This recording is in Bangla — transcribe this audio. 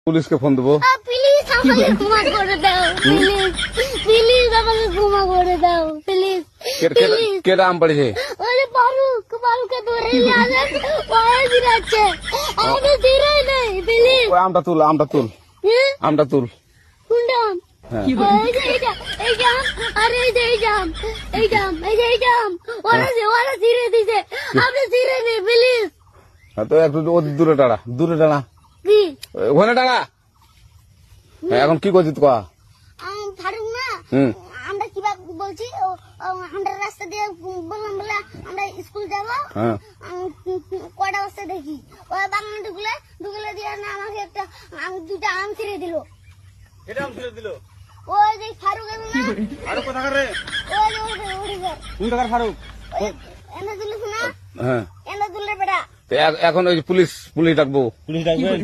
পুলিশকে ফোন দেবো। প্লিজ আমাকে ক্ষমা করে দাও, প্লিজ প্লিজ আমাকে ক্ষমা করে দাও, প্লিজ প্লিজ। কেটা আম পড়েছে? ওরে ফারুককে ধরে নিয়ে আসেন, ওরা দিরাচ্ছে, আমাকে দিরাই নেই, প্লিজ। ওই আমটা তুল, আমটা তুল, আমটা তুল। কোনটা আম? হ্যাঁ। এই যে এই জাম, আরে এই যে এই জাম, এই জাম, এই যে এই জাম, ওরা ছিঁড়ে দিছে, আপনি ছিঁড়ে নেই, প্লিজ। তো একটু দূরে দাঁড়া, দূরে দাঁড়া, কি ওখানে দাঁড়া। এখন কি করছিস তো? ফারুক না, আমরা কিভাবে বলছি, আমরা রাস্তা দিয়ে বললাম বলে আমরা স্কুল যাবো, হ্যাঁ। কয়টা বস্তা দেখি ওই বাগানে ঢুকলে দিয়ে না আমাকে একটা দুটা আম ছিঁড়ে দিল। এটা আম ছেড়ে দিল। ওই যে ফারুক এলো না, আরো কোথাকার রে? ওই যে ওড়িবার কোন টাকার ফারুক? এনে দিলিস না, হ্যাঁ। এনে দিলে বেটা, তো এখন ওই পুলিশ ডাকবো। পুলিশ ডাকবেন?